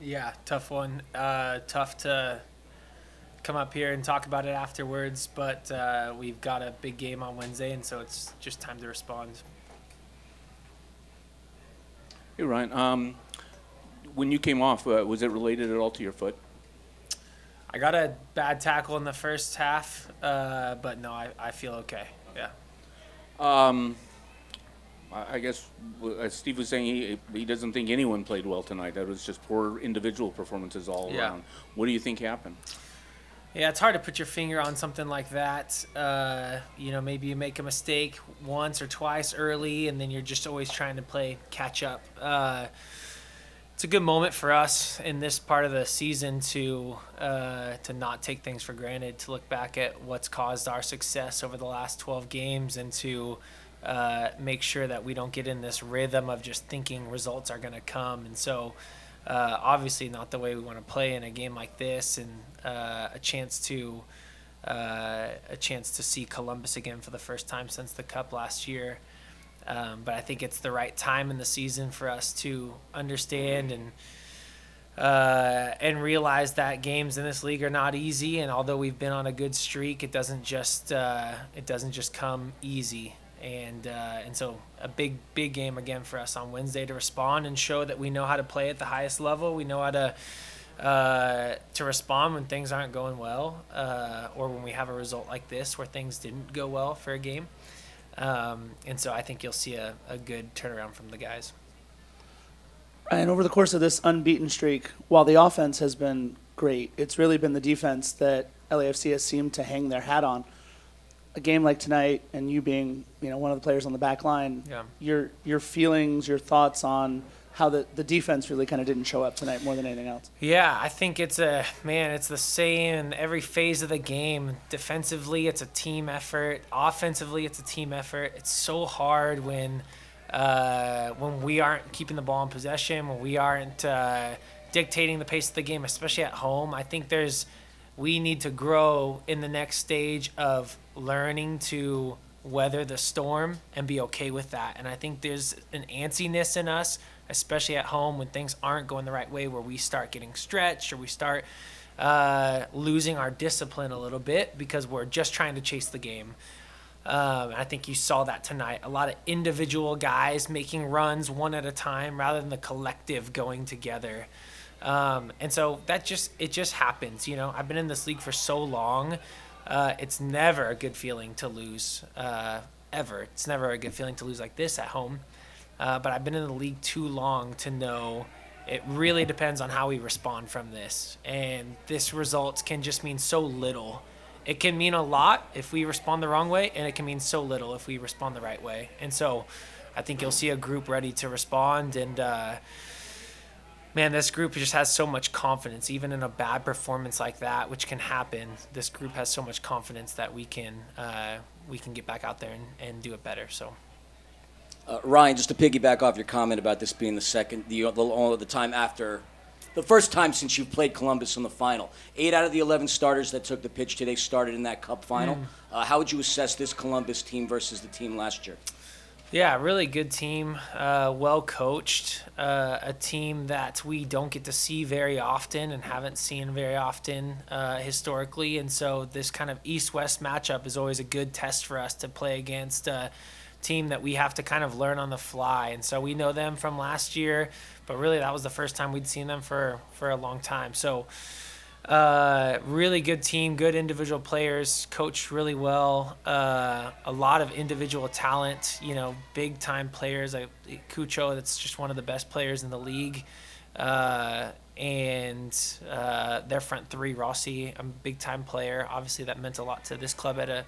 Yeah, tough one. Tough to come up here and talk about it afterwards, but we've got a big game on Wednesday, and so it's just time to respond. Hey, Ryan. When you came off, was it related at all to your foot? I got a bad tackle in the first half, but no, I feel okay. Yeah. Um, I guess, as Steve was saying, he doesn't think anyone played well tonight. That was just poor individual performances all Yeah. around. What do you think happened? Yeah, it's hard to put your finger on something like that. Maybe you make a mistake once or twice early, and then you're just always trying to play catch up. It's a good moment for us in this part of the season to not take things for granted, to look back at what's caused our success over the last 12 games, and to make sure that we don't get in this rhythm of just thinking results are going to come. And so, obviously, not the way we want to play in a game like this, and a chance to see Columbus again for the first time since the Cup last year. But I think it's the right time in the season for us to understand and realize that games in this league are not easy. And although we've been on a good streak, it doesn't just come easy. And so a big game again for us on Wednesday to respond and show that we know how to play at the highest level. We know how to respond when things aren't going well, or when we have a result like this where things didn't go well for a game. And so I think you'll see a good turnaround from the guys. And over the course of this unbeaten streak, while the offense has been great, it's really been the defense that LAFC has seemed to hang their hat on. A game like tonight, and you being one of the players on the back line, Yeah. your feelings, your thoughts on how the defense really kind of didn't show up tonight more than anything else. Yeah, I think it's the same in every phase of the game. Defensively, it's a team effort. Offensively, it's a team effort. It's so hard when we aren't keeping the ball in possession, when we aren't dictating the pace of the game, especially at home. I think we need to grow in the next stage of learning to weather the storm and be okay with that. And I think there's an antsiness in us, especially at home, when things aren't going the right way, where we start getting stretched or we start losing our discipline a little bit because we're just trying to chase the game. I think you saw that tonight. A lot of individual guys making runs one at a time rather than the collective going together. And so it just happens. I've been in this league for so long. It's never a good feeling to lose, ever. It's never a good feeling to lose like this at home. But I've been in the league too long to know it really depends on how we respond from this. And this result can just mean so little. It can mean a lot if we respond the wrong way, and it can mean so little if we respond the right way. And so I think you'll see a group ready to respond. And, man, this group just has so much confidence, even in a bad performance like that, which can happen. This group has so much confidence that we can get back out there and do it better. So. Ryan, just to piggyback off your comment about this being the time after the first time since you've played Columbus in the final. 8 out of the 11 starters that took the pitch today started in that Cup final. How would you assess this Columbus team versus the team last year? Yeah, really good team, well coached, a team that we don't get to see very often and haven't seen very often historically. And so this kind of East-West matchup is always a good test for us to play against a team that we have to kind of learn on the fly. And so we know them from last year, but really that was the first time we'd seen them for a long time. So really good team, good individual players, coached really well. A lot of individual talent, big time players like Cucho, that's just one of the best players in the league. And their front three, Rossi, a big time player. Obviously that meant a lot to this club at a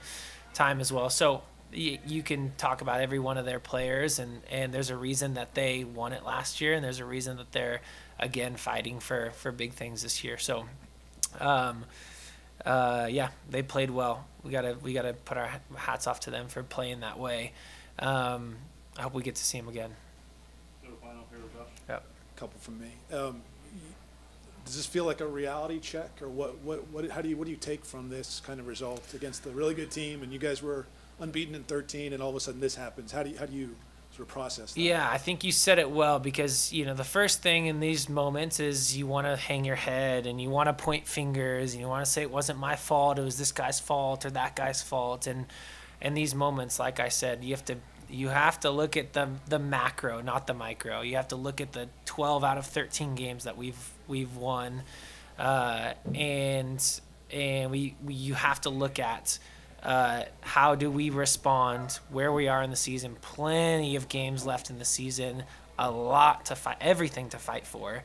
time as well. So you can talk about every one of their players, and there's a reason that they won it last year, and there's a reason that they're again fighting for big things this year. So they played well. We gotta put our hats off to them for playing that way. I hope we get to see them again. Yep. Couple from me. Does this feel like a reality check, or what do you take from this kind of result against a really good team, and you guys were unbeaten in 13, and all of a sudden this happens? How do you sort of process that? Yeah, I think you said it well because, the first thing in these moments is you want to hang your head and you want to point fingers and you want to say it wasn't my fault, it was this guy's fault or that guy's fault. And in these moments, like I said, you have to look at the macro, not the micro. You have to look at the 12 out of 13 games that we've won. And you have to look at how do we respond, where we are in the season. Plenty of games left in the season, a lot to fight, everything to fight for.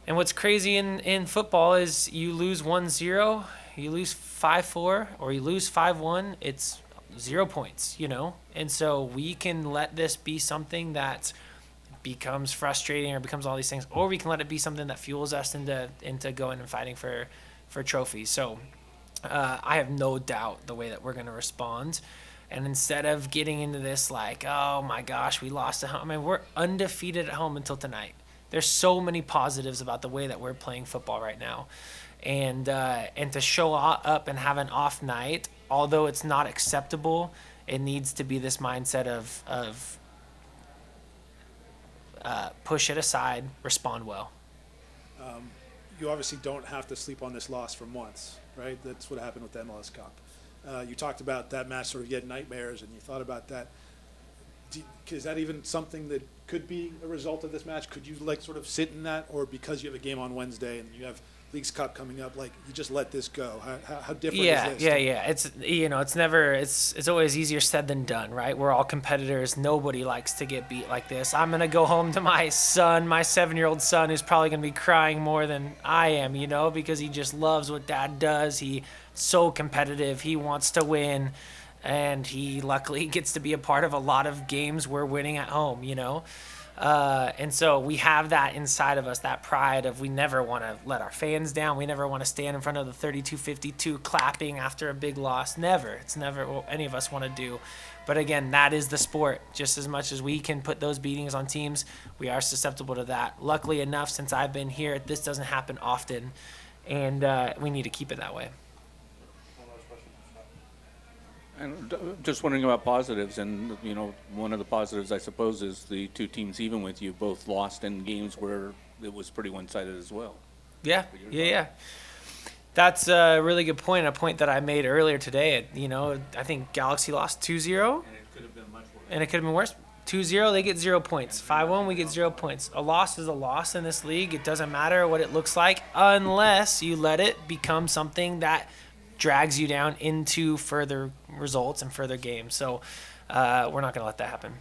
And what's crazy in football is you lose 1-0, you lose 5-4, or you lose 5-1, it's 0 points, And so we can let this be something that becomes frustrating or becomes all these things, or we can let it be something that fuels us into going and fighting for trophies. So I have no doubt the way that we're going to respond. And instead of getting into this like, oh my gosh, we lost at home. I mean, we're undefeated at home until tonight. There's so many positives about the way that we're playing football right now. And to show up and have an off night, although it's not acceptable, it needs to be this mindset of push it aside, respond well. You obviously don't have to sleep on this loss for months, right? That's what happened with the MLS Cup. You talked about that match sort of getting nightmares, and you thought about that. Is that even something that could be a result of this match? Could you sort of sit in that, or because you have a game on Wednesday and you have Leagues Cup coming up, you just let this go? How different is this? Yeah. It's always easier said than done, right? We're all competitors. Nobody likes to get beat like this. I'm gonna go home to my son, my 7-year-old son, who's probably gonna be crying more than I am, because he just loves what Dad does. He's so competitive. He wants to win, and he luckily gets to be a part of a lot of games we're winning at home, And so we have that inside of us, that pride of we never want to let our fans down. We never want to stand in front of the 3252 clapping after a big loss. Never. It's never what any of us want to do. But again, that is the sport. Just as much as we can put those beatings on teams, we are susceptible to that. Luckily enough, since I've been here, this doesn't happen often, and we need to keep it that way. And just wondering about positives, and one of the positives I suppose is the two teams even with you both lost in games where it was pretty one-sided as well. Yeah. That's a really good point. A point that I made earlier today. I think Galaxy lost 2-0, And it could have been much worse. and it could have been worse. 2-0, they get 0 points. 5-1, we get 0 points. A loss is a loss in this league. It doesn't matter what it looks like unless you let it become something that drags you down into further results and further games. So we're not going to let that happen.